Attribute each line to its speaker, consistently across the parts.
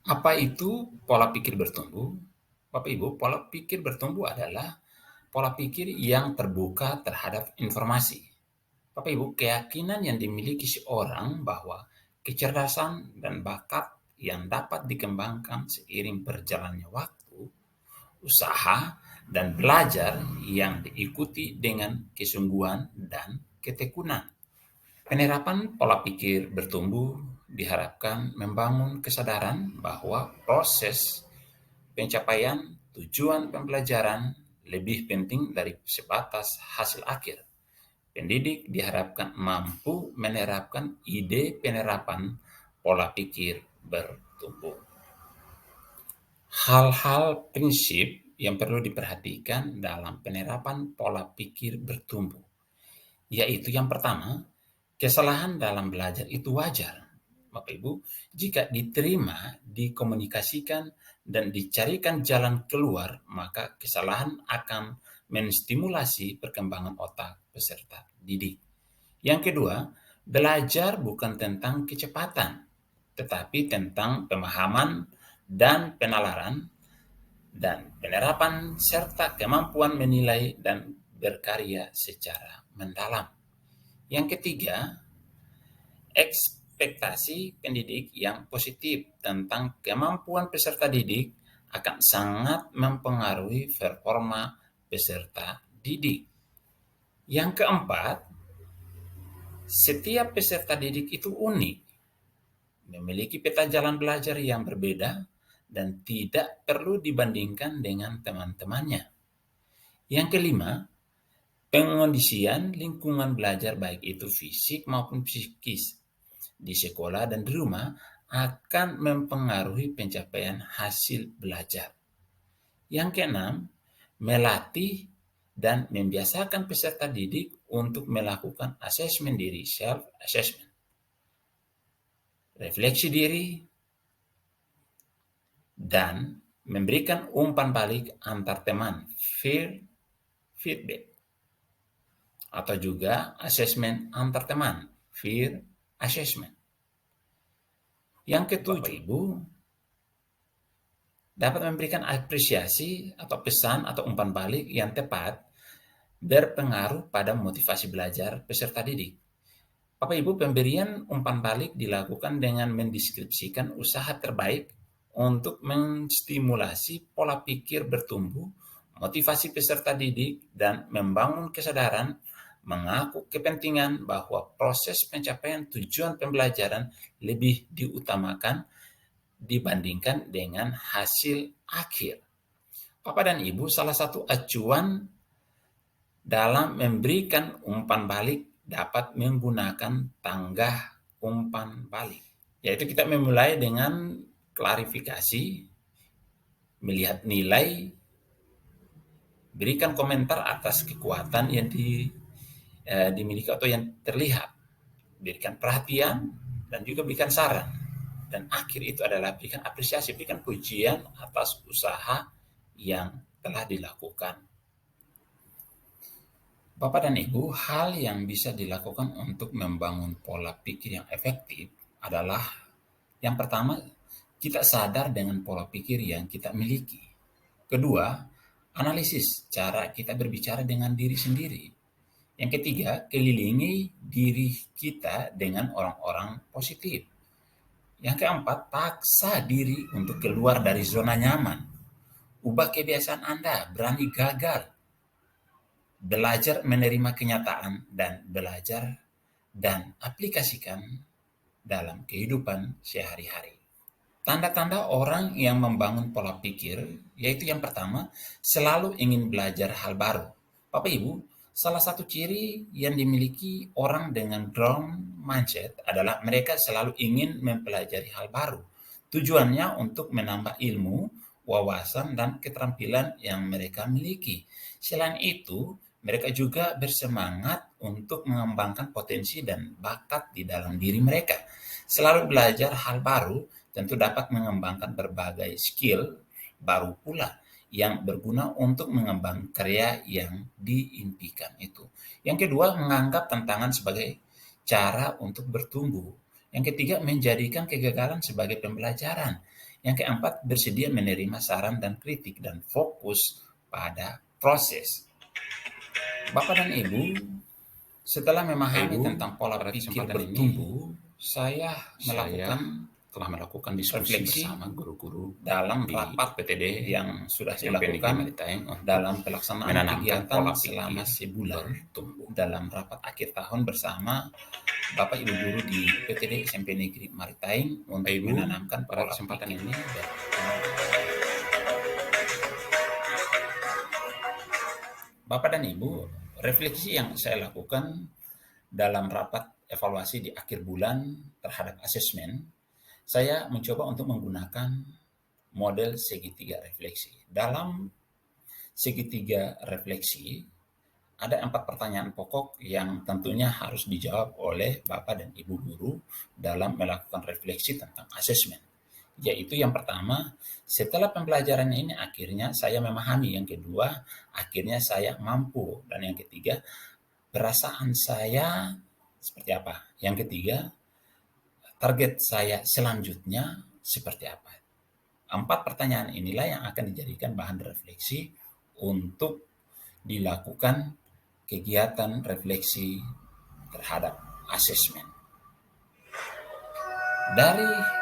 Speaker 1: Apa itu pola pikir bertumbuh? Bapak Ibu, pola pikir bertumbuh adalah pola pikir yang terbuka terhadap informasi. Bapak Ibu, keyakinan yang dimiliki seorang bahwa kecerdasan dan bakat yang dapat dikembangkan seiring berjalannya waktu, usaha, dan belajar yang diikuti dengan kesungguhan dan ketekunan. Penerapan pola pikir bertumbuh diharapkan membangun kesadaran bahwa proses pencapaian tujuan pembelajaran lebih penting dari sebatas hasil akhir. Pendidik diharapkan mampu menerapkan ide penerapan pola pikir bertumbuh. Hal-hal prinsip yang perlu diperhatikan dalam penerapan pola pikir bertumbuh, yaitu yang pertama, kesalahan dalam belajar itu wajar. Bapak Ibu, jika diterima, dikomunikasikan, dan dicarikan jalan keluar, maka kesalahan akan menstimulasi perkembangan otak peserta didik. Yang kedua, belajar bukan tentang kecepatan, tetapi tentang pemahaman dan penalaran dan penerapan serta kemampuan menilai dan berkarya secara mendalam. Yang ketiga, ekspektasi pendidik yang positif tentang kemampuan peserta didik akan sangat mempengaruhi performa peserta didik. Yang keempat, setiap peserta didik itu unik, memiliki peta jalan belajar yang berbeda, dan tidak perlu dibandingkan dengan teman-temannya. Yang kelima, pengondisian lingkungan belajar baik itu fisik maupun psikis di sekolah dan di rumah akan mempengaruhi pencapaian hasil belajar. Yang keenam, melatih dan membiasakan peserta didik untuk melakukan asesmen diri, self-assessment, refleksi diri, dan memberikan umpan balik antar teman, feedback, atau juga asesmen antar teman, peer assessment. Yang ketujuh, Ibu, dapat memberikan apresiasi atau pesan atau umpan balik yang tepat berpengaruh pada motivasi belajar peserta didik. Bapak Ibu, pemberian umpan balik dilakukan dengan mendeskripsikan usaha terbaik untuk menstimulasi pola pikir bertumbuh, motivasi peserta didik, dan membangun kesadaran mengaku kepentingan bahwa proses pencapaian tujuan pembelajaran lebih diutamakan dibandingkan dengan hasil akhir. Bapak dan Ibu, salah satu acuan dalam memberikan umpan balik dapat menggunakan tangga umpan balik. Yaitu kita memulai dengan klarifikasi, melihat nilai, berikan komentar atas kekuatan yang dimiliki atau yang terlihat, berikan perhatian, dan juga berikan saran. Dan akhir itu adalah berikan apresiasi, berikan pujian atas usaha yang telah dilakukan. Bapak dan Ibu, hal yang bisa dilakukan untuk membangun pola pikir yang efektif adalah yang pertama, kita sadar dengan pola pikir yang kita miliki. Kedua, analisis cara kita berbicara dengan diri sendiri. Yang ketiga, kelilingi diri kita dengan orang-orang positif. Yang keempat, paksa diri untuk keluar dari zona nyaman. Ubah kebiasaan Anda, berani gagal. Belajar menerima kenyataan dan belajar dan aplikasikan dalam kehidupan sehari-hari. Tanda-tanda orang yang membangun pola pikir, yaitu yang pertama, selalu ingin belajar hal baru. Bapak Ibu, salah satu ciri yang dimiliki orang dengan growth mindset adalah mereka selalu ingin mempelajari hal baru. Tujuannya untuk menambah ilmu, wawasan, dan keterampilan yang mereka miliki. Selain itu, mereka juga bersemangat untuk mengembangkan potensi dan bakat di dalam diri mereka. Selalu belajar hal baru tentu dapat mengembangkan berbagai skill baru pula yang berguna untuk mengembangkan karya yang diimpikan itu. Yang kedua, menganggap tantangan sebagai cara untuk bertumbuh. Yang ketiga, menjadikan kegagalan sebagai pembelajaran. Yang keempat, bersedia menerima saran dan kritik dan fokus pada proses. Bapak dan Ibu, setelah memahami tentang pola pikir bertumbuh, saya telah melakukan diskusi bersama guru-guru dalam rapat PTD yang sudah dilakukan dalam pelaksanaan kegiatan selama sebulan dalam rapat akhir tahun bersama Bapak Ibu guru di PTD SMP Negeri Maritim untuk menanamkan pola kesempatan ini. Bapak dan Ibu, refleksi yang saya lakukan dalam rapat evaluasi di akhir bulan terhadap asesmen, saya mencoba untuk menggunakan model segitiga refleksi. Dalam segitiga refleksi, ada 4 pertanyaan pokok yang tentunya harus dijawab oleh Bapak dan Ibu guru dalam melakukan refleksi tentang asesmen. Yaitu yang pertama, setelah pembelajaran ini akhirnya saya memahami. Yang kedua, akhirnya saya mampu. Dan yang ketiga, perasaan saya seperti apa. Yang ketiga, target saya selanjutnya seperti apa. 4 pertanyaan inilah yang akan dijadikan bahan refleksi untuk dilakukan kegiatan refleksi terhadap asesmen. Dari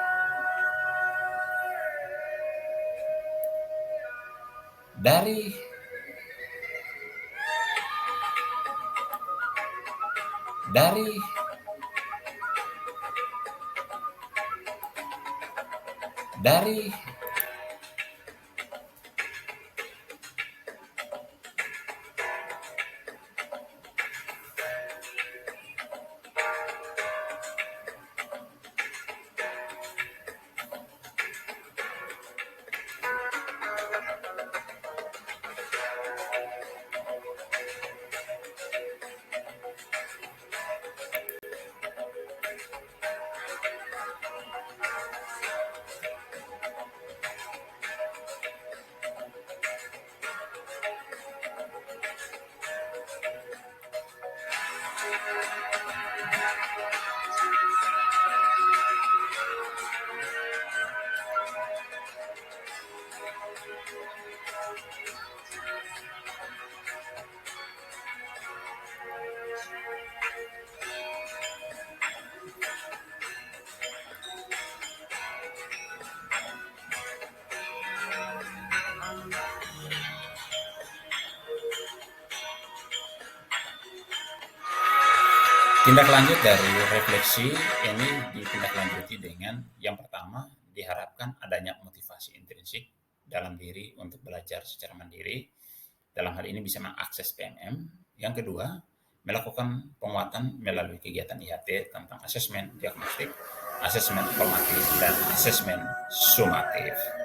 Speaker 1: tindak lanjut dari refleksi ini ditindaklanjuti dengan yang pertama, diharapkan adanya motivasi intrinsik dalam diri untuk belajar secara mandiri. Dalam hal ini bisa mengakses PMM. Yang kedua, melakukan penguatan melalui kegiatan IHT tentang asesmen diagnostik, asesmen formatif, dan asesmen sumatif.